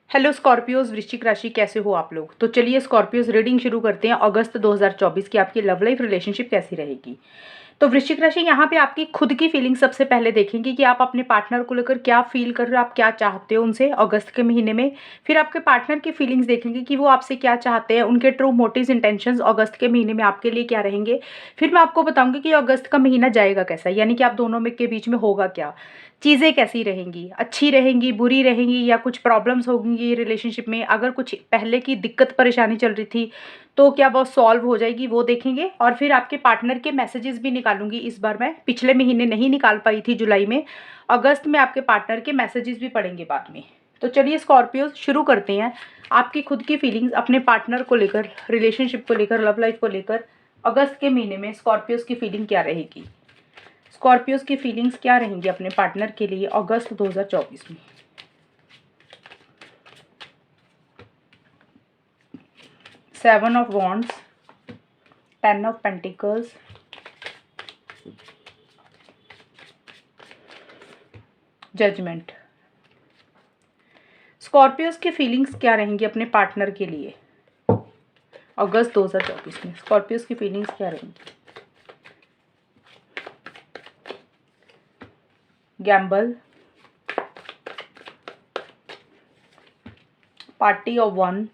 Hello Scorpios, वृश्चिक राशि कैसे हो आप लोग। तो चलिए स्कॉर्पियोज रीडिंग शुरू करते हैं। अगस्त 2024 की आपकी लव लाइफ रिलेशनशिप कैसी रहेगी। तो वृश्चिक राशि, यहाँ पे आपकी खुद की फीलिंग सबसे पहले देखेंगे कि आप अपने पार्टनर को लेकर क्या फील कर रहे हो, आप क्या चाहते हो उनसे अगस्त के महीने में। फिर आपके पार्टनर की फीलिंग्स देखेंगे कि वो आपसे क्या चाहते हैं, उनके ट्रू मोटिव्स इंटेंशंस अगस्त के महीने में आपके लिए क्या रहेंगे। फिर मैं आपको बताऊंगी कि अगस्त का महीना जाएगा कैसा, यानी कि आप दोनों में के बीच में होगा क्या, चीज़ें कैसी रहेंगी, अच्छी रहेंगी, बुरी रहेंगी, या कुछ प्रॉब्लम्स होंगी रिलेशनशिप में। अगर कुछ पहले की दिक्कत परेशानी चल रही थी तो क्या वो सॉल्व हो जाएगी, वो देखेंगे। और फिर आपके पार्टनर के मैसेजेस भी निकालूंगी इस बार मैं, पिछले महीने नहीं निकाल पाई थी जुलाई में। अगस्त में आपके पार्टनर के मैसेजेस भी पढ़ेंगे बाद में। तो चलिए स्कॉर्पियो शुरू करते हैं। आपकी खुद की फीलिंग्स अपने पार्टनर को लेकर, रिलेशनशिप को लेकर, लव लाइफ को लेकर अगस्त के महीने में स्कॉर्पियोज की फीलिंग क्या रहेगी। स्कॉर्पियोज की फीलिंग्स क्या रहेंगी अपने पार्टनर के लिए अगस्त 2024 में। Seven of wands, ten of pentacles, judgement. Scorpios की फीलिंग्स क्या रहेंगी अपने पार्टनर के लिए अगस्त 2024 में। स्कॉर्पियोज की फीलिंग्स क्या रहेंगी। Gamble, party of one,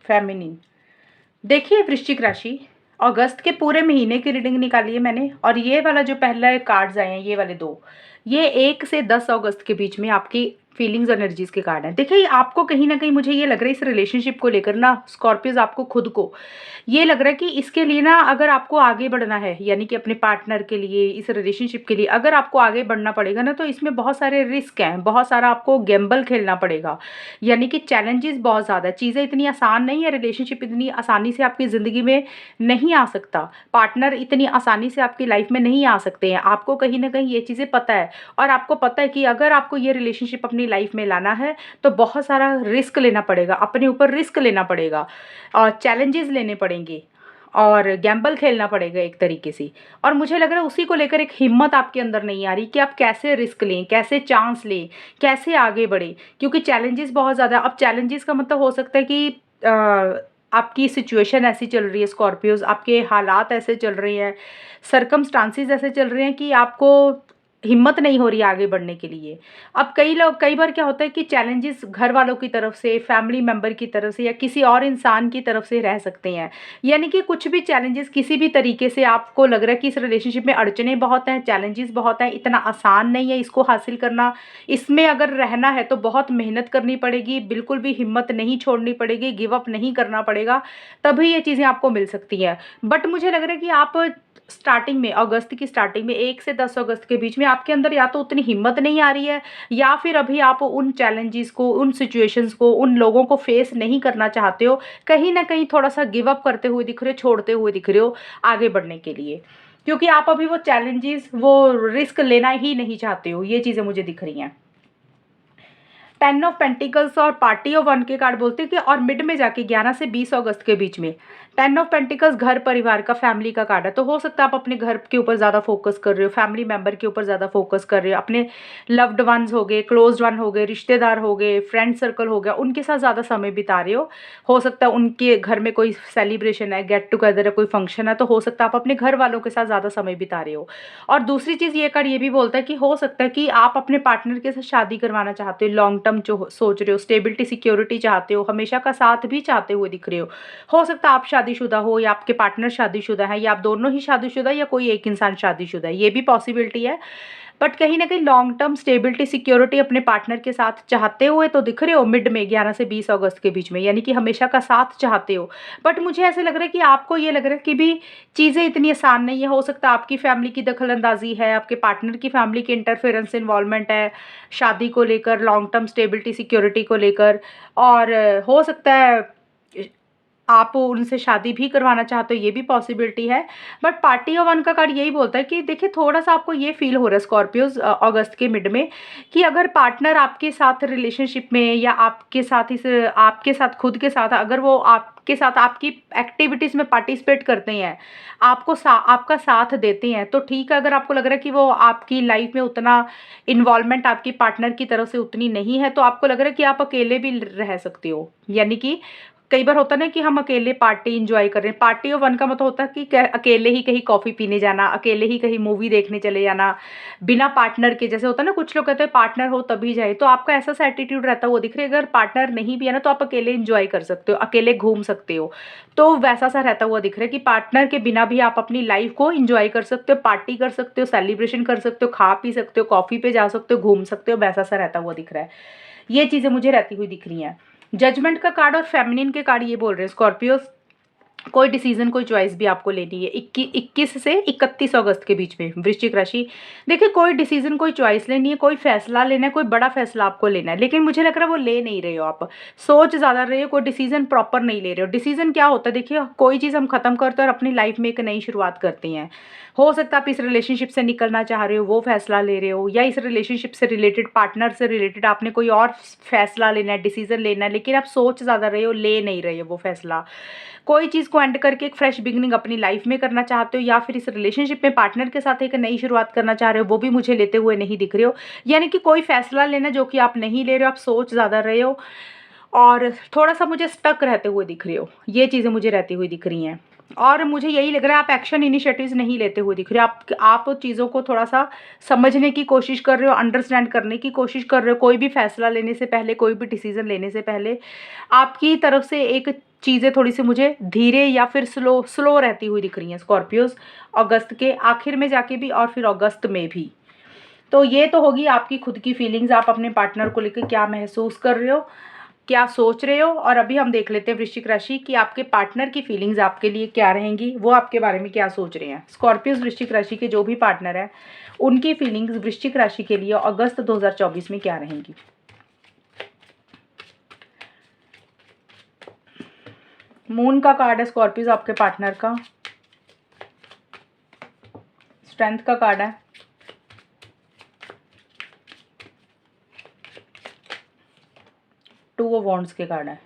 feminine. देखिए वृश्चिक राशि, अगस्त के पूरे महीने की रीडिंग निकाली है मैंने, और ये वाला जो पहला कार्ड्स आए हैं, ये वाले दो, ये 1 से 10 अगस्त के बीच में आपकी फीलिंग्स एनर्जीज के कार्ड हैं। देखिए आपको कहीं ना कहीं मुझे ये लग रहा है इस रिलेशनशिप को लेकर ना स्कॉर्पियोज, आपको खुद को ये लग रहा है कि इसके लिए ना अगर आपको आगे बढ़ना है, यानी कि अपने पार्टनर के लिए, इस रिलेशनशिप के लिए अगर आपको आगे बढ़ना पड़ेगा ना, तो इसमें बहुत सारे रिस्क हैं, बहुत सारा आपको गैम्बल खेलना पड़ेगा। यानी कि चैलेंजेस बहुत ज़्यादा, चीज़ें इतनी आसान नहीं है, रिलेशनशिप इतनी आसानी से आपकी ज़िंदगी में नहीं आ सकता, पार्टनर इतनी आसानी से आपकी लाइफ में नहीं आ सकते हैं। आपको कहीं ना कहीं ये चीज़ें पता है, और आपको पता है कि अगर आपको ये रिलेशनशिप अपनी लाइफ में लाना है तो बहुत सारा रिस्क लेना पड़ेगा, अपने ऊपर रिस्क लेना पड़ेगा, और चैलेंजेस लेने पड़ेंगे, और गैम्बल खेलना पड़ेगा एक तरीके से। और मुझे लग रहा है उसी को लेकर एक हिम्मत आपके अंदर नहीं आ रही कि आप कैसे रिस्क लें, कैसे चांस लें, कैसे आगे बढ़ें, क्योंकि चैलेंजेस बहुत ज़्यादा। अब चैलेंजेस का मतलब हो सकता है कि आपकी सिचुएशन ऐसी चल रही है स्कॉर्पियोज, आपके हालात ऐसे चल रहे हैं, सरकमस्टांसिस ऐसे चल रहे हैं कि आपको हिम्मत नहीं हो रही आगे बढ़ने के लिए। अब कई बार क्या होता है कि चैलेंजेस घर वालों की तरफ से, फैमिली मेम्बर की तरफ से, या किसी और इंसान की तरफ से रह सकते हैं। यानी कि कुछ भी चैलेंजेस किसी भी तरीके से आपको लग रहा है कि इस रिलेशनशिप में अड़चने बहुत हैं, चैलेंजेस बहुत हैं, इतना आसान नहीं है इसको हासिल करना। इसमें अगर रहना है तो बहुत मेहनत करनी पड़ेगी, बिल्कुल भी हिम्मत नहीं छोड़नी पड़ेगी, गिव अप नहीं करना पड़ेगा, तभी ये चीज़ें आपको मिल सकती हैं। बट मुझे लग रहा है कि आप स्टार्टिंग में, अगस्त की स्टार्टिंग में 1 से 10 अगस्त के बीच में आपके अंदर या तो उतनी हिम्मत नहीं आ रही है, या फिर अभी आप उन चैलेंजेस को, उन सिचुएशंस को, उन लोगों को फेस नहीं करना चाहते हो। कहीं ना कहीं थोड़ा सा गिव अप करते हुए दिख रहे हो, छोड़ते हुए दिख रहे हो आगे बढ़ने के लिए, क्योंकि आप अभी वो चैलेंजेस, वो रिस्क लेना ही नहीं चाहते हो। ये चीज़ें मुझे दिख रही हैं। 10 ऑफ पेंटिकल्स और पार्टी ऑफ वन के कार्ड बोलते हैं कि, और मिड में जाके 11 से 20 अगस्त के बीच में 10 ऑफ पेंटिकल्स घर परिवार का, फैमिली का कार्ड है। तो हो सकता है आप अपने घर के ऊपर ज़्यादा फोकस कर रहे हो, फैमिली मेम्बर के ऊपर ज़्यादा फोकस कर रहे हो, अपने लव्ड वंस हो गए, क्लोज्ड वन हो गए, रिश्तेदार हो गए, फ्रेंड सर्कल हो गया, उनके साथ ज़्यादा समय बिता रहे हो सकता है उनके घर में कोई सेलिब्रेशन है, गेट टुगेदर है, कोई फंक्शन है, तो हो सकता है आप अपने घर वालों के साथ ज़्यादा समय बिता रहे हो। और दूसरी चीज़ ये कार्ड ये भी बोलता है कि हो सकता है कि आप अपने पार्टनर के साथ शादी करवाना चाहते हो, लॉन्ग टर्म जो सोच रहे हो, स्टेबिलिटी सिक्योरिटी चाहते हो, हमेशा का साथ भी चाहते हुए दिख रहे हो सकता है आप शादीशुदा हो, या आपके पार्टनर शादीशुदा है, या आप दोनों ही शादीशुदा, या कोई एक इंसान शादीशुदा है, ये भी पॉसिबिलिटी है। बट कहीं ना कहीं लॉन्ग टर्म स्टेबिलिटी सिक्योरिटी अपने पार्टनर के साथ चाहते हुए तो दिख रहे हो मिड में, 11 से 20 अगस्त के बीच में, यानी कि हमेशा का साथ चाहते हो। बट मुझे ऐसे लग रहा है कि आपको ये लग रहा है कि भी चीज़ें इतनी आसान नहीं है। हो सकता है आपकी फैमिली की दखलंदाजी है, आपके पार्टनर की फैमिली की इंटरफेरेंस, इन्वॉल्वमेंट है शादी को लेकर, लॉन्ग टर्म स्टेबिलिटी सिक्योरिटी को लेकर। और हो सकता है आप उनसे शादी भी करवाना चाहते हो, ये भी पॉसिबिलिटी है। बट पार्टी ऑफ वन का कार्ड यही बोलता है कि देखिए थोड़ा-सा आपको ये फ़ील हो रहा है स्कॉर्पियोज़ अगस्त के मिड में, कि अगर पार्टनर आपके साथ रिलेशनशिप में या आपके साथ खुद के साथ अगर वो आपके साथ आपकी एक्टिविटीज़ में पार्टिसिपेट करते हैं, आपका साथ देते हैं, तो ठीक है। अगर आपको लग रहा है कि वो आपकी लाइफ़ में उतना इन्वॉल्वमेंट आपकी पार्टनर की तरफ से उतनी नहीं है, तो आपको लग रहा है कि आप अकेले भी रह सकते हो। यानी कि कई बार होता है ना कि हम अकेले पार्टी एंजॉय कर रहे हैं। पार्टी ऑफ वन का मतलब होता है कि अकेले ही कहीं कॉफ़ी पीने जाना, अकेले ही कहीं मूवी देखने चले जाना, बिना पार्टनर के। जैसे होता है ना, कुछ लोग कहते हैं पार्टनर हो तभी जाए, तो आपका ऐसा सा एटीट्यूड रहता है वो दिख रही है। अगर पार्टनर नहीं भी है ना, तो आप अकेले एंजॉय कर सकते हो, अकेले घूम सकते हो। तो वैसा सा रहता हुआ दिख रहा है कि पार्टनर के बिना भी आप अपनी लाइफ को एंजॉय कर सकते हो, पार्टी कर सकते हो, सेलिब्रेशन कर सकते हो, खा पी सकते हो, कॉफ़ी पे जा सकते हो, घूम सकते हो, वैसा सा रहता हुआ दिख रहा है। ये चीज़ें मुझे रहती हुई दिख रही हैं। जजमेंट का कार्ड और फेमिनिन के कार्ड ये बोल रहे हैं स्कॉर्पियोस, कोई डिसीजन कोई चॉइस भी आपको लेनी है 21 से 31 अगस्त के बीच में। वृश्चिक राशि, देखिए कोई डिसीजन कोई चॉइस लेनी है, कोई फैसला लेना है, कोई बड़ा फैसला आपको लेना है, लेकिन मुझे लग रहा है वो ले नहीं रहे हो आप, सोच ज़्यादा रहे हो, कोई डिसीजन प्रॉपर नहीं ले रहे हो। डिसीजन क्या होता है, देखिए कोई चीज़ हम खत्म करते हैं और अपनी लाइफ में एक नई शुरुआत करते हैं। हो सकता है आप इस रिलेशनशिप से निकलना चाह रहे हो, वो फैसला ले रहे हो, या इस रिलेशनशिप से रिलेटेड, पार्टनर से रिलेटेड आपने कोई और फैसला लेना है, डिसीजन लेना है, लेकिन आप सोच ज़्यादा रहे हो, ले नहीं रहे हो वो फैसला। कोई चीज़ को एंड करके एक फ्रेश बिगिनिंग अपनी लाइफ में करना चाहते हो, या फिर इस रिलेशनशिप में पार्टनर के साथ एक नई शुरुआत करना चाह रहे हो, वो भी मुझे लेते हुए नहीं दिख रहे हो। यानी कि कोई फैसला लेना जो कि आप नहीं ले रहे हो, आप सोच ज़्यादा रहे हो और थोड़ा-सा मुझे स्टक रहते हुए दिख रहे हो। ये चीज़ें मुझे रहती हुई दिख रही हैं। और मुझे यही लग रहा है आप एक्शन इनिशिएटिव्स नहीं लेते हुए दिख रहे हो। आप चीज़ों को थोड़ा-सा समझने की कोशिश कर रहे हो, अंडरस्टैंड करने की कोशिश कर रहे हो। कोई भी फैसला लेने से पहले, कोई भी डिसीज़न लेने से पहले आपकी तरफ से एक चीज़ें थोड़ी-सी मुझे धीरे या फिर स्लो स्लो रहती हुई दिख रही हैं स्कॉर्पियोज़, अगस्त के आखिर में जाके भी और फिर अगस्त में भी। तो ये तो होगी आपकी खुद की फीलिंग्स, आप अपने पार्टनर को लेकर क्या महसूस कर रहे हो, क्या सोच रहे हो। और अभी हम देख लेते हैं वृश्चिक राशि कि आपके पार्टनर की फीलिंग्स आपके लिए क्या रहेंगी, वो आपके बारे में क्या सोच रहे हैं। स्कॉर्पियोस वृश्चिक राशि के जो भी पार्टनर हैं, उनकी फीलिंग्स वृश्चिक राशि के लिए अगस्त 2024 में क्या रहेंगी। मून का कार्ड है स्कॉर्पियोस आपके पार्टनर का, स्ट्रेंथ का कार्ड है, टू ऑफ वॉन्ड्स के कार्ड है।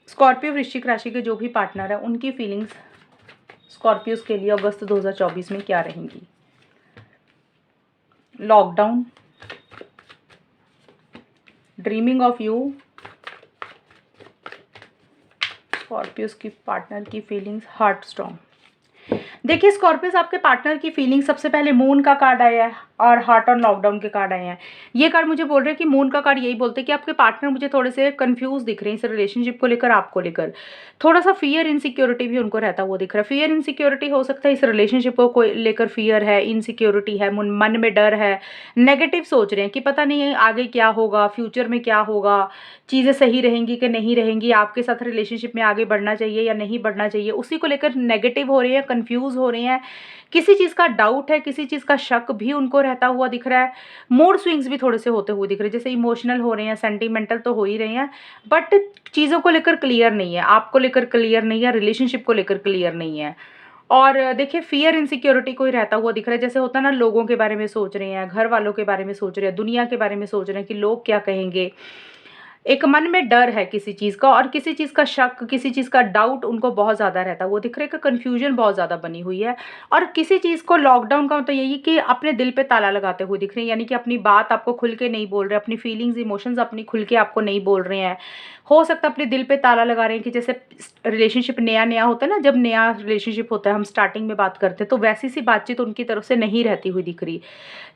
स्कॉर्पियो वृश्चिक राशि के जो भी पार्टनर है, उनकी फीलिंग्स स्कॉर्पियोस के लिए अगस्त 2024 में क्या रहेंगी। Lockdown, dreaming of you, Scorpios की पार्टनर की फीलिंग्स हार्ट स्ट्रॉन्ग। देखिए स्कॉर्पियोस आपके पार्टनर की फीलिंग, सबसे पहले मून का कार्ड आया है और हार्ट और लॉकडाउन के कार्ड आए हैं। ये कार्ड मुझे बोल रहे हैं कि मून का कार्ड यही बोलते हैं कि आपके पार्टनर मुझे थोड़े से कंफ्यूज दिख रहे हैं इस रिलेशनशिप को लेकर, आपको लेकर थोड़ा सा फियर इनसिक्योरिटी भी उनको रहता हुआ दिख रहा है। फियर इनसिक्योरिटी हो सकता है इस रिलेशनशिप को लेकर फियर है, इनसिक्योरिटी है, मन में डर है, नेगेटिव सोच रहे हैं कि पता नहीं आगे क्या होगा, फ्यूचर में क्या होगा, चीज़ें सही रहेंगी कि नहीं रहेंगी, आपके साथ रिलेशनशिप में आगे बढ़ना चाहिए या नहीं बढ़ना चाहिए, उसी को लेकर नेगेटिव हो रहे हैं, कंफ्यूज हो रहे हैं, किसी चीज़ का डाउट है, किसी चीज़ का शक भी उनको रहता हुआ दिख रहा है। मूड स्विंग्स भी थोड़े से होते हुए दिख रहे हैं, जैसे इमोशनल हो रहे हैं, सेंटिमेंटल तो हो ही रहे हैं, बट चीज़ों को लेकर क्लियर नहीं है, आपको लेकर क्लियर नहीं है, रिलेशनशिप को लेकर क्लियर नहीं है। और देखिए फियर इनसिक्योरिटी कोई रहता हुआ दिख रहा है, जैसे होता है ना, लोगों के बारे में सोच रहे हैं, घर वालों के बारे में सोच रहे हैं, दुनिया के बारे में सोच रहे हैं कि लोग क्या कहेंगे। एक मन में डर है किसी चीज़ का, और किसी चीज़ का शक, किसी चीज़ का डाउट उनको बहुत ज़्यादा रहता है, वो दिख रहा है कि कन्फ्यूजन बहुत ज़्यादा बनी हुई है। और किसी चीज़ को लॉकडाउन का मतलब यही कि अपने दिल पे ताला लगाते हुए दिख रहे हैं, यानी कि अपनी बात आपको खुल के नहीं बोल रहे, अपनी फीलिंग्स इमोशंस अपनी खुल के आपको नहीं बोल रहे हैं। हो सकता है अपने दिल पे ताला लगा रहे हैं कि जैसे रिलेशनशिप नया नया होता है ना, जब नया रिलेशनशिप होता है, हम स्टार्टिंग में बात करते हैं, तो वैसी सी बातचीत उनकी तरफ से नहीं रहती हुई दिख रही,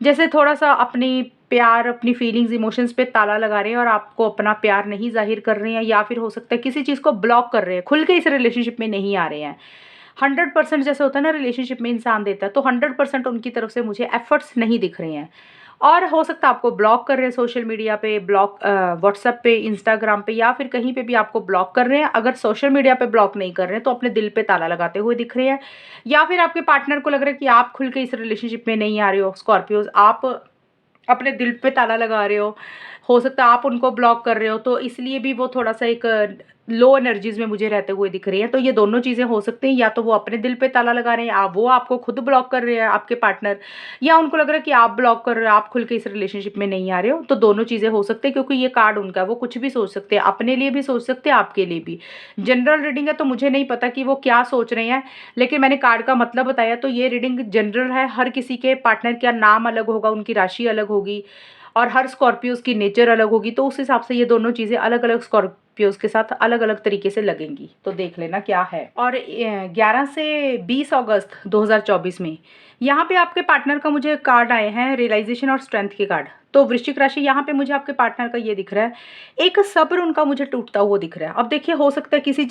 जैसे थोड़ा सा अपनी प्यार, अपनी फीलिंग्स इमोशंस पे ताला लगा रहे हैं और आपको अपना प्यार नहीं जाहिर कर रहे हैं, या फिर हो सकता है किसी चीज़ को ब्लॉक कर रहे हैं, खुल के इस रिलेशनशिप में नहीं आ रहे हैं। 100% जैसे होता है ना रिलेशनशिप में इंसान देता है, तो 100% उनकी तरफ से मुझे एफर्ट्स नहीं दिख रहे हैं। और हो सकता है आपको ब्लॉक कर रहे हैं सोशल मीडिया पे, ब्लॉक व्हाट्सएप पे, इंस्टाग्राम पे, या फिर कहीं पे भी आपको ब्लॉक कर रहे हैं। अगर सोशल मीडिया पे ब्लॉक नहीं कर रहे हैं तो अपने दिल पे ताला लगाते हुए दिख रहे हैं, या फिर आपके पार्टनर को लग रहा है कि आप खुल के इस रिलेशनशिप में नहीं आ रहे हो स्कॉर्पियोज, आप अपने दिल पे ताला लगा रहे हो। हो सकता है आप उनको ब्लॉक कर रहे हो, तो इसलिए भी वो थोड़ा-सा एक लो एनर्जीज़ में मुझे रहते हुए दिख रही हैं। तो ये दोनों चीज़ें हो सकती हैं, या तो वो अपने दिल पे ताला लगा रहे हैं, वो आपको खुद ब्लॉक कर रहे हैं आपके पार्टनर, या उनको लग रहा है कि आप ब्लॉक कर रहे हो, आप खुल के इस रिलेशनशिप में नहीं आ रहे हो। तो दोनों चीज़ें हो सकती हैं, क्योंकि ये कार्ड उनका है, वो कुछ भी सोच सकते हैं, अपने लिए भी सोच सकते हैं, आपके लिए भी। जनरल रीडिंग है, तो मुझे नहीं पता कि वो क्या सोच रहे हैं, लेकिन मैंने कार्ड का मतलब बताया, तो ये रीडिंग जनरल है। हर किसी के पार्टनर का नाम अलग होगा, उनकी राशि अलग होगी, और हर स्कॉर्पियोज़ की नेचर अलग होगी, तो उस हिसाब से ये दोनों चीज़ें अलग-अलग स्कॉर्पियोज़ के साथ अलग-अलग तरीके से लगेंगी। तो देख लेना क्या है। और 11 से 20 अगस्त 2024 में यहाँ पे आपके पार्टनर का मुझे कार्ड आए हैं, रियलाइज़ेशन और स्ट्रेंथ के कार्ड। तो वृश्चिक राशि, यहाँ पे मुझे आपके पार्टनर का ये दिख रहा है, एक सब्र उनका मुझे टूटता हुआ दिख रहा है। अब देखिए, हो सकता है किसी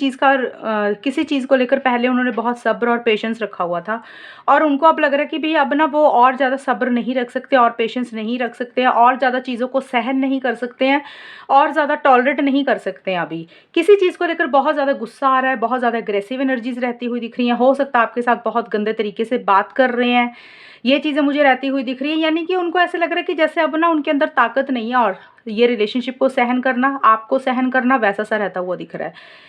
चीज़ को लेकर पहले उन्होंने बहुत सब्र और पेशेंस रखा हुआ था, और उनको अब लग रहा है कि भई अब ना वो और ज़्यादा सब्र नहीं रख सकते और पेशेंस नहीं रख सकते हैं, और ज़्यादा चीज़ों को सहन नहीं कर सकते हैं, और ज़्यादा टॉलरेट नहीं कर सकते हैं अभी। किसी चीज़ को लेकर बहुत ज़्यादा गुस्सा आ रहा है, बहुत ज़्यादा एग्रेसिव एनर्जीज़ रहती हुई दिख रही हैं। हो सकता है आपके साथ बहुत गंदे तरीके से बात कर रहे हैं। ये चीज़ें मुझे रहती हुई दिख रही है, यानी कि उनको ऐसा लग रहा है कि जैसे अब ना उनके अंदर ताकत नहीं है, और ये रिलेशनशिप को सहन करना, आपको सहन करना, वैसा सा रहता हुआ दिख रहा है।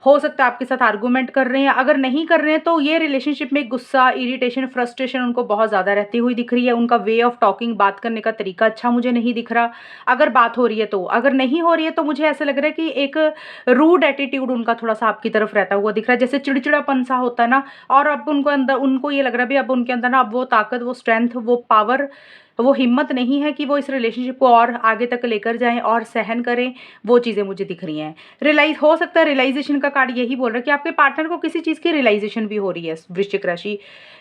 हो सकता है आपके साथ आर्गुमेंट कर रहे हैं, अगर नहीं कर रहे हैं तो ये रिलेशनशिप में गुस्सा, इरिटेशन, फ्रस्ट्रेशन उनको बहुत ज़्यादा रहती हुई दिख रही है। उनका वे ऑफ टॉकिंग, बात करने का तरीका अच्छा मुझे नहीं दिख रहा, अगर बात हो रही है तो। अगर नहीं हो रही है तो मुझे ऐसा लग रहा है कि एक रूड एटीट्यूड उनका थोड़ा-सा आपकी तरफ रहता हुआ दिख रहा है, जैसे चिड़चिड़ापन सा होता है ना, और अब उनको ये लग रहा है भी अब उनके अंदर ना अब वो ताकत, वो स्ट्रेंथ, वो पावर, वो हिम्मत नहीं है कि वो इस रिलेशनशिप को और आगे तक लेकर जाएँ और सहन करें, वो चीज़ें मुझे दिख रही हैं। रियलाइज़ हो सकता है, रियलाइज़ेशन का कार्ड यही बोल रहा है कि आपके पार्टनर को किसी चीज़ की रियलाइज़ेशन भी हो रही है, वृश्चिक राशि,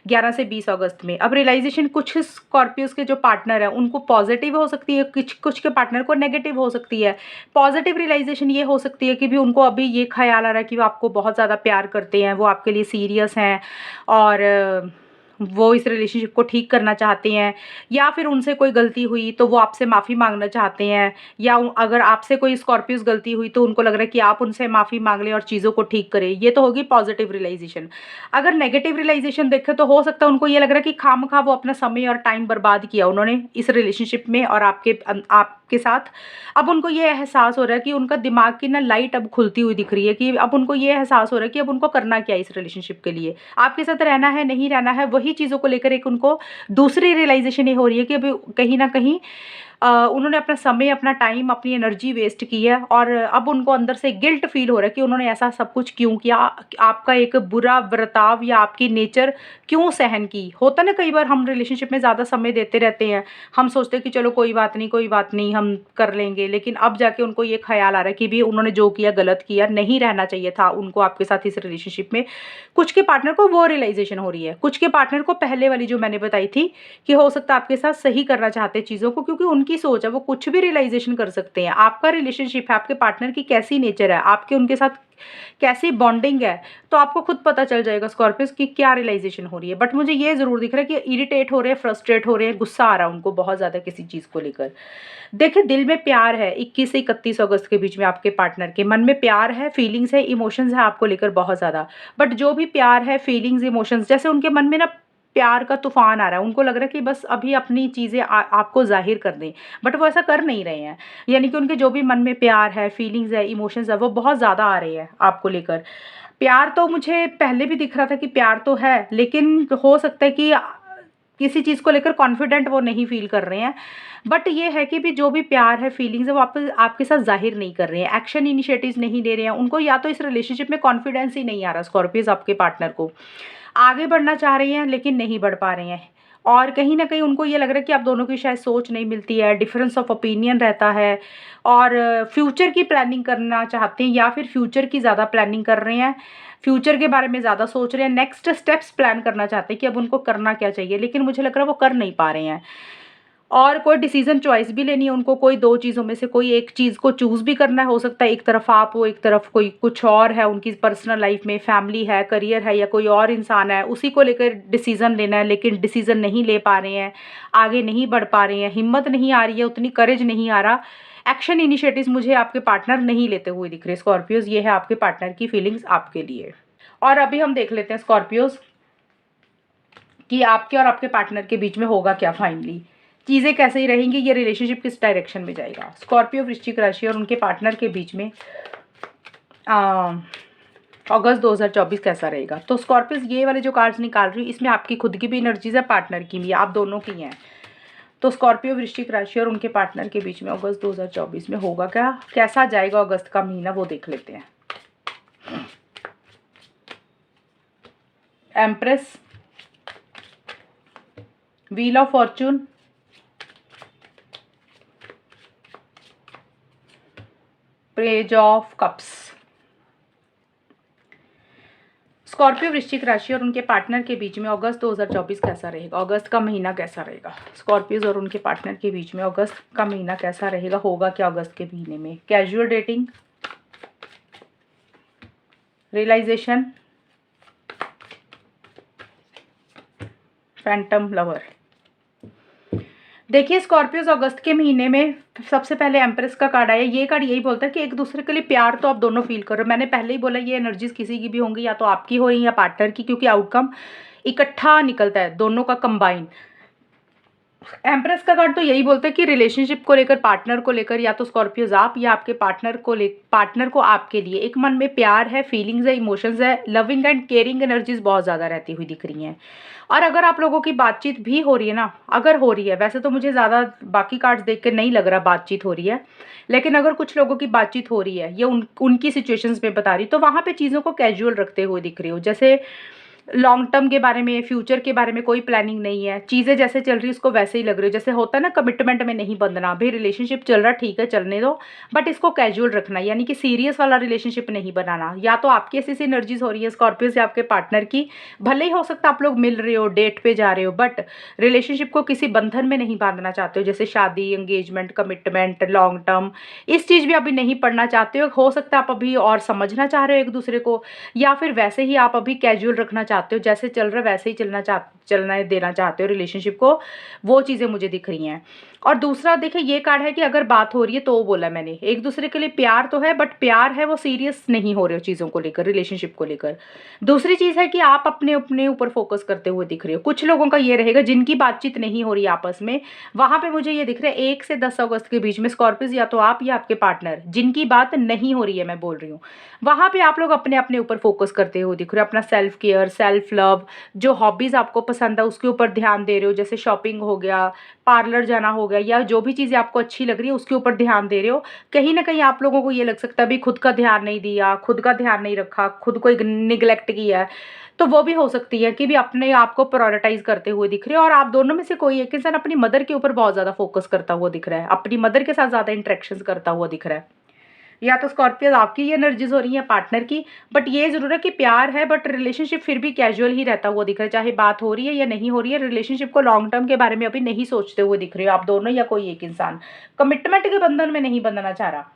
11 से 20 अगस्त में। अब रियलाइज़ेशन कुछ स्कॉर्पियोज़ के जो पार्टनर हैं उनको पॉज़िटिव हो सकती है, कुछ कुछ के पार्टनर को नेगेटिव हो सकती है। पॉज़िटिव रियलाइज़ेशन ये हो सकती है कि भी उनको अभी ये ख़्याल आ रहा है कि वो आपको बहुत ज़्यादा प्यार करते हैं, वो आपके लिए सीरियस हैं, और वो इस रिलेशनशिप को ठीक करना चाहते हैं, या फिर उनसे कोई गलती हुई तो वो आपसे माफ़ी माँगना चाहते हैं, या अगर आपसे कोई स्कॉर्पियोज़ गलती हुई तो उनको लग रहा है कि आप उनसे माफ़ी माँग लें और चीज़ों को ठीक करें। ये तो होगी पॉज़िटिव रियलाइज़ेशन। अगर नेगेटिव रियलाइज़ेशन देखें तो हो सकता है उनको ये लग रहा है कि खामख़ा वो अपना समय और टाइम बर्बाद किया उन्होंने इस रिलेशनशिप में और आपके साथ। अब उनको ये एहसास हो रहा है कि उनका दिमाग की ना लाइट अब खुलती हुई दिख रही है, कि अब उनको ये एहसास हो रहा है कि अब उनको करना क्या है इस रिलेशनशिप के लिए। आपके साथ रहना है, नहीं रहना है, वही चीज़ों को लेकर एक उनको दूसरी रियलाइज़ेशन ये हो रही है कि अभी कहीं न कहीं उन्होंने अपना समय, अपना टाइम, अपनी एनर्जी वेस्ट की है, और अब उनको अंदर से गिल्ट फ़ील हो रहा है कि उन्होंने ऐसा सब कुछ क्यों किया? आपका एक बुरा बर्ताव या आपकी नेचर क्यों सहन की? होता है ना, कई बार हम रिलेशनशिप में ज़्यादा समय देते रहते हैं, हम सोचते हैं कि चलो कोई बात नहीं, हम कर लेंगे, लेकिन अब जाके उनको ये ख़्याल आ रहा है कि भी उन्होंने जो किया गलत किया, नहीं रहना चाहिए था उनको आपके साथ इस रिलेशनशिप में। कुछ के पार्टनर को वो रियलाइज़ेशन हो रही है, कुछ के पार्टनर को पहले वाली जो मैंने बताई थी कि हो सकता है आपके साथ सही करना चाहते हैं चीज़ों को, क्योंकि उनकी सोच है, वो कुछ भी रियलाइज़ेशन कर सकते हैं। आपका रिलेशनशिप है, आपके पार्टनर की कैसी नेचर है, आपके उनके साथ कैसी बॉन्डिंग है, तो आपको खुद पता चल जाएगा स्कॉर्पियोज़ की क्या रियलाइज़ेशन हो रही है। बट मुझे ये ज़रूर दिख रहा है कि इरिटेट हो रहे हैं, फ्रस्ट्रेट हो रहे हैं, गुस्सा आ रहा है उनको बहुत ज़्यादा किसी चीज़ को लेकर। देखिए, दिल में प्यार है, 21 से 31 अगस्त के बीच में आपके पार्टनर के मन में प्यार है, फीलिंग्स है, इमोशंस है आपको लेकर बहुत ज़्यादा। बट जो भी प्यार है, फीलिंग्स, इमोशंस, जैसे उनके मन में ना प्यार का तूफ़ान आ रहा है, उनको लग रहा है कि बस अभी अपनी चीज़ें आपको ज़ाहिर कर दें, बट वो ऐसा कर नहीं रहे हैं। यानी कि उनके जो भी मन में प्यार है, फीलिंग्स है, इमोशंस है, वो बहुत ज़्यादा आ रहे हैं आपको लेकर। प्यार तो मुझे पहले भी दिख रहा था कि प्यार तो है, लेकिन हो सकता है कि किसी चीज़ को लेकर कॉन्फिडेंट वो नहीं फ़ील कर रहे हैं। बट ये है कि भी जो भी प्यार है, फीलिंग्स है, वो आपके साथ ज़ाहिर नहीं कर रहे हैं, एक्शन इनिशिएटिव्स नहीं ले रहे हैं। उनको या तो इस रिलेशनशिप में कॉन्फिडेंस ही नहीं आ रहा, स्कॉर्पियोज़ आपके पार्टनर को। आगे बढ़ना चाह रही हैं लेकिन नहीं बढ़ पा रहे हैं, और कहीं न कहीं उनको ये लग रहा है कि आप दोनों की शायद सोच नहीं मिलती है, डिफरेंस ऑफ ओपिनियन रहता है, और फ्यूचर की प्लानिंग करना चाहते हैं, या फिर फ्यूचर की ज़्यादा प्लानिंग कर रहे हैं, फ्यूचर के बारे में ज़्यादा सोच रहे हैं, नेक्स्ट स्टेप्स प्लान करना चाहते हैं कि अब उनको करना क्या चाहिए, लेकिन मुझे लग रहा है वो कर नहीं पा रहे हैं। और कोई डिसीज़न चॉइस भी लेनी है उनको, कोई 2 चीज़ों में से कोई एक चीज़ को चूज़ भी करना है, हो सकता है एक तरफ आप हो, एक तरफ कोई कुछ और है, उनकी पर्सनल लाइफ़ में फैमिली है, करियर है, या कोई और इंसान है, उसी को लेकर डिसीज़न लेना है, लेकिन डिसीज़न नहीं ले पा रहे हैं, आगे नहीं बढ़ पा रहे हैं, हिम्मत नहीं आ रही है, उतनी करेज नहीं आ रहा, एक्शन इनिशिएटिव्स मुझे आपके पार्टनर नहीं लेते हुए दिख रहे स्कॉर्पियोज़। ये है आपके पार्टनर की फीलिंग्स आपके लिए। और अभी हम देख लेते हैं स्कॉर्पियोज़ कि आपके और आपके पार्टनर के बीच में होगा क्या फाइनली। चीज़ें कैसे ही रहेंगी, ये रिलेशनशिप किस डायरेक्शन में जाएगा। स्कॉर्पियो वृश्चिक राशि और उनके पार्टनर के बीच में अगस्त 2024 कैसा रहेगा। तो स्कॉर्पियोस ये वाले जो कार्ड्स निकाल रही हूँ इसमें आपकी खुद की भी एनर्जीज है, पार्टनर की भी, आप दोनों की हैं। तो स्कॉर्पियो वृश्चिक राशि और उनके पार्टनर के बीच में अगस्त 2024 में होगा क्या, कैसा जाएगा अगस्त का महीना, वो देख लेते हैं। Empress, wheel of Fortune, page of cups. Scorpio वृश्चिक राशि और उनके पार्टनर के बीच में अगस्त 2024 कैसा रहेगा, अगस्त का महीना कैसा रहेगा। स्कॉर्पियोज और उनके पार्टनर के बीच में अगस्त का महीना कैसा रहेगा, होगा क्या अगस्त के महीने में। Casual dating, realisation, phantom lover. देखिए स्कॉर्पियोज अगस्त के महीने में सबसे पहले एम्प्रेस का कार्ड आया। ये कार्ड यही बोलता है कि एक दूसरे के लिए प्यार तो आप दोनों फील करो। मैंने पहले ही बोला ये एनर्जीज किसी की भी होंगी, या तो आपकी हो रही है या पार्टनर की, क्योंकि आउटकम इकट्ठा निकलता है दोनों का कंबाइन। एम्प्रेस का कार्ड तो यही बोलता है कि रिलेशनशिप को लेकर, पार्टनर को लेकर, या तो स्कॉर्पियोज आप या आपके पार्टनर को आपके लिए एक मन में प्यार है, फीलिंग्स है, इमोशंस है, लविंग एंड केयरिंग एनर्जीज बहुत ज़्यादा रहती हुई दिख रही हैं। और अगर आप लोगों की बातचीत भी हो रही है ना, अगर हो रही है, वैसे तो मुझे ज़्यादा बाकी कार्ड्स देख के नहीं लग रहा बातचीत हो रही है, लेकिन अगर कुछ लोगों की बातचीत हो रही है, ये उनकी सिचुएशंस में बता रही, तो वहाँ पे चीज़ों को कैजुअल रखते हुए दिख रही हो। जैसे लॉन्ग टर्म के बारे में, फ्यूचर के बारे में कोई प्लानिंग नहीं है, चीज़ें जैसे चल रही है उसको वैसे ही लग रही हो। जैसे होता है ना कमिटमेंट में नहीं बंधना, भाई रिलेशनशिप चल रहा ठीक है चलने दो, बट इसको कैजुअल रखना, यानी कि सीरियस वाला रिलेशनशिप नहीं बनाना। या तो आपकी ऐसी सी एनर्जीज हो रही है स्कॉर्पियो से आपके पार्टनर की, भले ही हो सकता आप लोग मिल रहे हो, डेट पे जा रहे हो, बट रिलेशनशिप को किसी बंधन में नहीं बांधना चाहते हो, जैसे शादी, एंगेजमेंट, कमिटमेंट, लॉन्ग टर्म, इस चीज़ भी अभी नहीं पढ़ना चाहते हो सकता आप अभी और समझना चाह रहे हो एक दूसरे को, या फिर वैसे ही आप अभी कैजुअल रखना चाहते हो, जैसे चल रहा है वैसे ही चलना देना चाहते हो रिलेशनशिप को। वो चीज़ें मुझे दिख रही हैं। और दूसरा देखिए ये कार्ड है कि अगर बात हो रही है तो बोला मैंने एक दूसरे के लिए प्यार तो है, बट प्यार है वो सीरियस नहीं हो रहे हो चीज़ों को लेकर, रिलेशनशिप को लेकर। दूसरी चीज़ है कि आप अपने अपने ऊपर फोकस करते हुए दिख रहे हो। कुछ लोगों का ये रहेगा जिनकी बातचीत नहीं हो रही आपस में, वहाँ पे मुझे ये दिख रहा है 1 से 10 अगस्त के बीच में स्कॉर्पियोज या तो आप या आपके पार्टनर जिनकी बात नहीं हो रही है, मैं बोल रही हूँ, वहाँ पे आप लोग अपने अपने ऊपर फोकस करते हुए दिख रहे हो। अपना सेल्फ केयर, सेल्फ लव, जो हॉबीज़ आपको पसंद है उसके ऊपर ध्यान दे रहे हो, जैसे शॉपिंग हो गया, पार्लर जाना हो गया, या जो भी चीज़ें आपको अच्छी लग रही है उसके ऊपर ध्यान दे रहे हो। कहीं ना कहीं आप लोगों को ये लग सकता है भी खुद का ध्यान नहीं दिया, खुद का ध्यान नहीं रखा, खुद को निगलेक्ट किया है, तो वो भी हो सकती है कि भी अपने आप को प्रायोरिटाइज करते हुए दिख रहे हो। और आप दोनों में से कोई एक इंसान अपनी मदर के ऊपर बहुत ज़्यादा फोकस करता हुआ दिख रहा है, अपनी मदर के साथ ज़्यादा इंटरेक्शंस करता हुआ दिख रहा है। या तो स्कॉर्पियो आपकी ये एनर्जीज हो रही है पार्टनर की, बट ये जरूर है कि प्यार है, बट रिलेशनशिप फिर भी कैजुअल ही रहता हुआ दिख रहा है, चाहे बात हो रही है या नहीं हो रही है। रिलेशनशिप को लॉन्ग टर्म के बारे में अभी नहीं सोचते हुए दिख रहे हो आप दोनों, या कोई एक इंसान कमिटमेंट के बंधन में नहीं बंधना चाह रहा।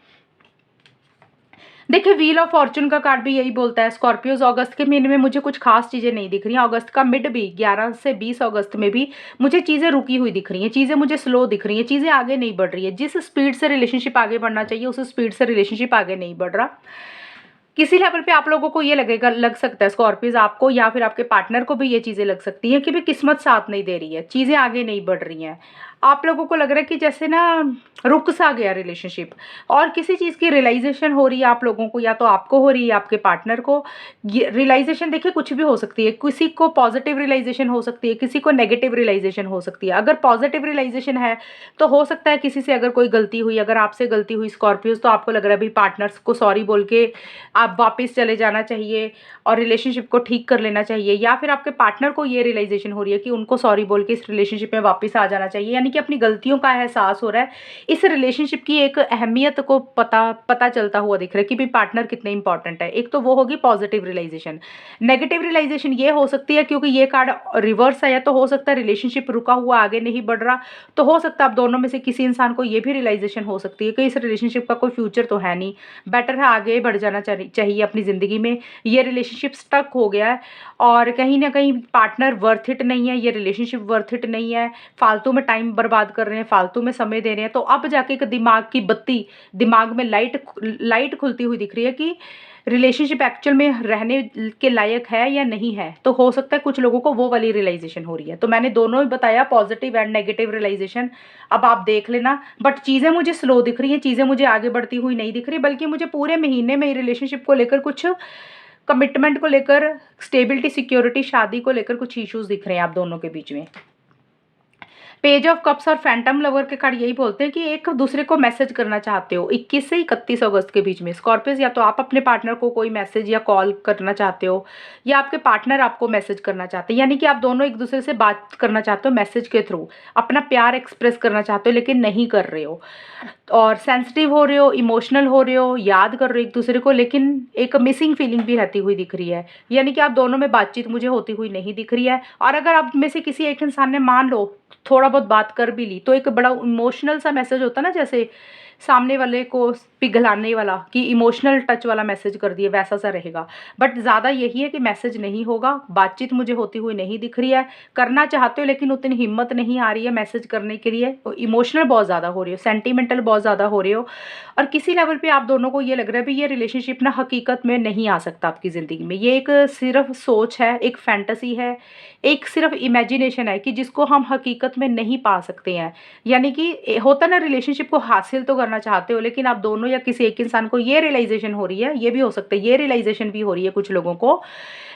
देखिए व्हील ऑफ फॉर्चून का कार्ड भी यही बोलता है स्कॉर्पियोज अगस्त के महीने में मुझे कुछ खास चीज़ें नहीं दिख रही हैं। अगस्त का मिड भी 11 से 20 अगस्त में भी मुझे चीज़ें रुकी हुई दिख रही हैं, चीज़ें मुझे स्लो दिख रही हैं, चीज़ें आगे नहीं बढ़ रही है। जिस स्पीड से रिलेशनशिप आगे बढ़ना चाहिए उस स्पीड से रिलेशनशिप आगे नहीं बढ़ रहा। किसी लेवल पे आप लोगों को ये लग सकता है स्कॉर्पियोज आपको या फिर आपके पार्टनर को भी ये चीज़ें लग सकती हैं कि भी किस्मत साथ नहीं दे रही है, चीज़ें आगे नहीं बढ़ रही हैं। आप लोगों को लग रहा है कि जैसे ना रुक सा गया रिलेशनशिप, और किसी चीज़ की रियलाइजेशन हो रही है आप लोगों को, या तो आपको हो रही है आपके पार्टनर को। ये रियलाइजेशन देखिए कुछ भी हो सकती है, किसी को पॉजिटिव रियलाइजेशन हो सकती है, किसी को नेगेटिव रियलाइजेशन हो सकती है। अगर पॉजिटिव रियलाइजेशन है तो हो सकता है किसी से अगर कोई गलती हुई, अगर आपसे गलती हुई स्कॉर्पियोज, तो आपको लग रहा है भाई पार्टनर्स को सॉरी बोल के आप वापस चले जाना चाहिए और रिलेशनशिप को ठीक कर लेना चाहिए। या फिर आपके पार्टनर को ये रियलाइजेशन हो रही है कि उनको सॉरी बोल के इस रिलेशनशिप में वापस आ जाना चाहिए, यानी कि अपनी गलतियों का एहसास हो रहा है। इस रिलेशनशिप की एक अहमियत को पता चलता हुआ दिख रहा है कि भी पार्टनर कितने इंपॉर्टेंट है। एक तो वो होगी पॉजिटिव रियलाइजेशन। नेगेटिव रियलाइजेशन ये हो सकती है क्योंकि ये कार्ड रिवर्स है, तो हो सकता है रिलेशनशिप रुका हुआ आगे नहीं बढ़ रहा, तो हो सकता है आप दोनों में से किसी इंसान को ये भी रियलाइजेशन हो सकती है कि इस रिलेशनशिप का कोई फ्यूचर तो है नहीं, बेटर है आगे बढ़ जाना चाहिए अपनी ज़िंदगी में। ये रिलेशनशिप स्टक हो गया है और कहीं ना कहीं पार्टनर वर्थ इट नहीं है, ये रिलेशनशिप वर्थ इट नहीं है, फालतू में टाइम बर्बाद कर रहे हैं, फालतू में समय दे रहे हैं। तो अब जाके एक दिमाग की बत्ती, दिमाग में लाइट खुलती हुई दिख रही है कि रिलेशनशिप एक्चुअल में रहने के लायक है या नहीं है। तो हो सकता है कुछ लोगों को वो वाली रियलाइजेशन हो रही है। तो मैंने दोनों ही बताया, पॉजिटिव एंड नेगेटिव रियलाइजेशन। अब आप देख लेना, बट चीज़ें मुझे स्लो दिख रही हैं, चीज़ें मुझे आगे बढ़ती हुई नहीं दिख रही, बल्कि मुझे पूरे महीने में रिलेशनशिप को लेकर कुछ कमिटमेंट को लेकर, स्टेबिलिटी, सिक्योरिटी, शादी को लेकर कुछ इश्यूज दिख रहे हैं आप दोनों के बीच में। पेज ऑफ कप्स और फैंटम लवर के कार्ड यही बोलते हैं कि एक दूसरे को मैसेज करना चाहते हो 21 से 31 अगस्त के बीच में स्कॉर्पियस, या तो आप अपने पार्टनर को कोई मैसेज या कॉल करना चाहते हो, या आपके पार्टनर आपको मैसेज करना चाहते हैं, यानी कि आप दोनों एक दूसरे से बात करना चाहते हो मैसेज के थ्रू, अपना प्यार एक्सप्रेस करना चाहते हो लेकिन नहीं कर रहे हो, और सेंसिटिव हो रहे हो, इमोशनल हो रहे हो, याद कर रहे हो एक दूसरे को, लेकिन एक मिसिंग फीलिंग भी रहती हुई दिख रही है, यानी कि आप दोनों में बातचीत मुझे होती हुई नहीं दिख रही है। और अगर आप में से किसी एक इंसान ने मान लो थोड़ा बहुत बात कर भी ली, तो एक बड़ा इमोशनल सा मैसेज होता ना, जैसे सामने वाले को पिघलाने वाला, कि इमोशनल टच वाला मैसेज कर दिए, वैसा सा रहेगा। बट ज़्यादा यही है कि मैसेज नहीं होगा, बातचीत मुझे होती हुई नहीं दिख रही है, करना चाहते हो लेकिन उतनी हिम्मत नहीं आ रही है मैसेज करने के लिए, इमोशनल बहुत ज़्यादा हो रही हो, सेंटीमेंटल बहुत ज़्यादा हो रहे हो, और किसी लेवल पे आप दोनों को ये लग रहा है भी ये रिलेशनशिप ना हकीकत में नहीं आ सकता आपकी ज़िंदगी में। ये एक सिर्फ सोच है, एक फैंटेसी है, एक सिर्फ इमेजिनेशन है कि जिसको हम हकीकत में नहीं पा सकते हैं। यानी कि होता ना, रिलेशनशिप को हासिल तो करना चाहते हो लेकिन आप दोनों या किसी एक इंसान को ये रियलाइजेशन हो रही है, ये भी हो सकता है, ये रियलाइजेशन भी हो रही है कुछ लोगों को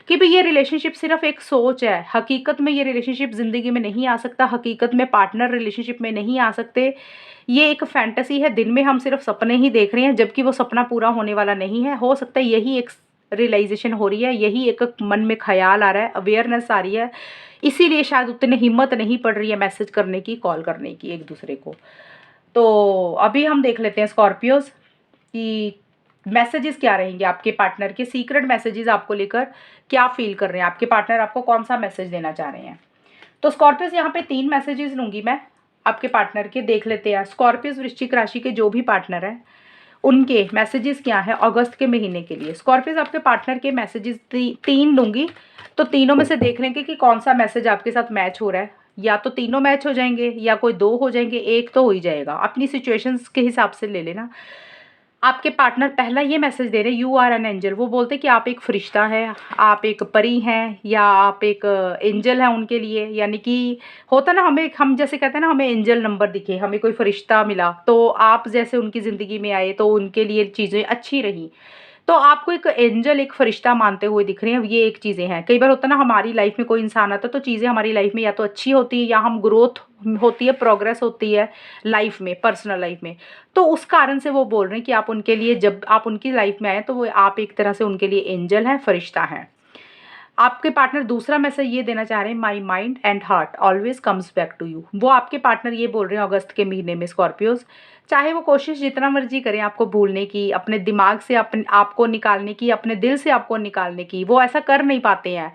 कि भाई ये रिलेशनशिप सिर्फ एक सोच है, हकीकत में ये रिलेशनशिप ज़िंदगी में नहीं आ सकता, हकीकत में पार्टनर रिलेशनशिप में नहीं आ सकते, ये एक फैंटेसी है, दिन में हम सिर्फ सपने ही देख रहे हैं जबकि वो सपना पूरा होने वाला नहीं है। हो सकता है यही एक रियलाइजेशन हो रही है, यही एक मन में ख्याल आ रहा है, अवेयरनेस आ रही है, इसीलिए शायद उतनी हिम्मत नहीं पड़ रही है मैसेज करने की, कॉल करने की एक दूसरे को। तो अभी हम देख लेते हैं स्कॉर्पियोज कि मैसेजेस क्या रहेंगे आपके पार्टनर के, सीक्रेट मैसेजेस आपको लेकर क्या फील कर रहे हैं, आपके पार्टनर आपको कौन सा मैसेज देना चाह रहे हैं। तो स्कॉर्पियोज यहाँ पे 3 मैसेजेस लूँगी मैं आपके पार्टनर के, देख लेते हैं स्कॉर्पियोज वृश्चिक राशि के जो भी पार्टनर है उनके मैसेजेस क्या है अगस्त के महीने के लिए। स्कॉर्पियोज आपके पार्टनर के मैसेजेस 3 लूँगी, तो तीनों में से देख लेंगे कि कौन सा मैसेज आपके साथ मैच हो रहा है, या तो तीनों मैच हो जाएंगे या कोई 2 हो जाएंगे, एक तो हो ही जाएगा, अपनी सिचुएशंस के हिसाब से ले लेना। आपके पार्टनर पहला ये मैसेज दे रहे हैं, यू आर एन एंजल, वो बोलते हैं कि आप एक फरिश्ता है, आप एक परी हैं, या आप एक एंजल हैं उनके लिए। यानी कि होता ना, हम जैसे कहते हैं ना, हमें एंजल नंबर दिखे, हमें कोई फरिश्ता मिला, तो आप जैसे उनकी ज़िंदगी में आए तो उनके लिए चीज़ें अच्छी रहीं, तो आपको एक एंजल, एक फरिश्ता मानते हुए दिख रहे हैं। ये एक चीज़ें हैं, कई बार होता ना हमारी लाइफ में कोई इंसान आता है तो चीज़ें हमारी लाइफ में या तो अच्छी होती है, या हम ग्रोथ होती है, प्रोग्रेस होती है लाइफ में, पर्सनल लाइफ में, तो उस कारण से वो बोल रहे हैं कि आप उनके लिए, जब आप उनकी लाइफ में आए तो वो आप एक तरह से उनके लिए एंजल हैं, फरिश्ता हैं। आपके पार्टनर दूसरा मैसेज ये देना चाह रहे हैं, my mind and heart always comes back to you. वो आपके पार्टनर ये बोल रहे हैं अगस्त के महीने में स्कॉर्पियोज, चाहे वो कोशिश जितना मर्जी करें आपको भूलने की, अपने दिमाग से अपने आपको निकालने की, अपने दिल से आपको निकालने की, वो ऐसा कर नहीं पाते हैं।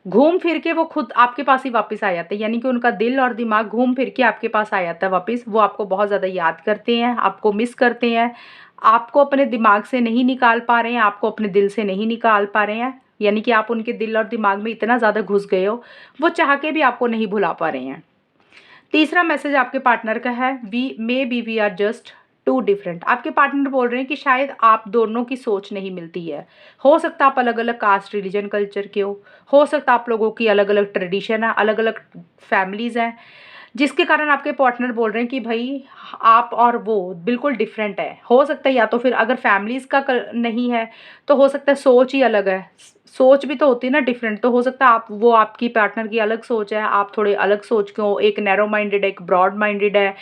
घूम फिर के वो खुद आपके पास ही वापस आ जाते हैं, यानी कि उनका दिल और दिमाग घूम फिर के आपके पास आ जाता है वापस। वो आपको बहुत ज़्यादा याद करते हैं, आपको मिस करते हैं, आपको अपने दिमाग से नहीं निकाल पा रहे हैं, आपको अपने दिल से नहीं निकाल पा रहे हैं, यानी कि आप उनके दिल और दिमाग में इतना ज़्यादा घुस गए हो, वो चाह के भी आपको नहीं भुला पा रहे हैं। तीसरा मैसेज आपके पार्टनर का है, we are just too different. आपके पार्टनर बोल रहे हैं कि शायद आप दोनों की सोच नहीं मिलती है। हो सकता आप अलग अलग कास्ट, रिलीजन, कल्चर के हो सकता आप लोगों की अलग अलग ट्रेडिशन है, अलग अलग फैमिलीज़ हैं, जिसके कारण आपके पार्टनर बोल रहे हैं कि भाई आप और वो बिल्कुल डिफरेंट है। हो सकता है या तो फिर अगर फैमिलीज़ का नहीं है तो हो सकता है सोच ही अलग है, सोच भी तो होती है ना डिफरेंट, तो हो सकता है आप, वो आपकी पार्टनर की अलग सोच है, आप थोड़े अलग सोच के हो, एक नैरो माइंडेड है, एक ब्रॉड माइंडेड है।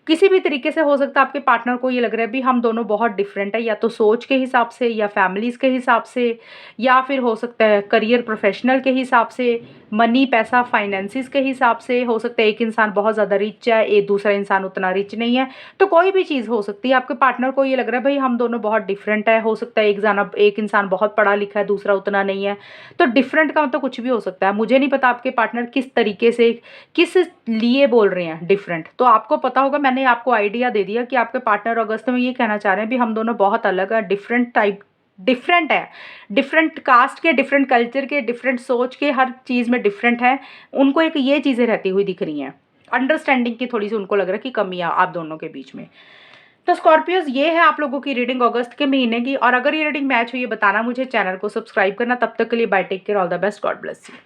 किसी भी तरीके से हो सकता है आपके पार्टनर को ये लग रहा है भी हम दोनों बहुत डिफरेंट है, या तो सोच के हिसाब से, या फैमिलीज़ के हिसाब से, या फिर हो सकता है करियर प्रोफेशनल के हिसाब से, मनी, पैसा, फाइनेंसिस के हिसाब से। हो सकता है एक इंसान बहुत ज़्यादा रिच है, एक दूसरा इंसान उतना रिच नहीं है, तो कोई भी चीज़ हो सकती है। आपके पार्टनर को ये लग रहा है भाई हम दोनों बहुत डिफरेंट है। हो सकता है एक इंसान बहुत पढ़ा लिखा है, दूसरा उतना नहीं है, तो डिफरेंट का मतलब कुछ भी हो सकता है। मुझे नहीं पता आपके पार्टनर किस तरीके से, किस लिए बोल रहे हैं डिफरेंट, तो आपको पता होगा। मैंने आपको आइडिया दे दिया कि आपके पार्टनर अगस्त में ये कहना चाह रहे हैं भी हम दोनों बहुत अलग है, डिफरेंट है, डिफरेंट कास्ट के, डिफरेंट कल्चर के, डिफरेंट सोच के, हर चीज़ में डिफरेंट है। उनको एक ये चीज़ें रहती हुई दिख रही हैं, अंडरस्टैंडिंग की थोड़ी सी उनको लग रहा है कि कमी है आप दोनों के बीच में। तो स्कॉर्पियोज़ ये है आप लोगों की रीडिंग अगस्त के महीने की, और अगर ये रीडिंग मैच हुई है बताना मुझे, चैनल को सब्सक्राइब करना। तब तक के लिए bye, take care, all the best, God bless you.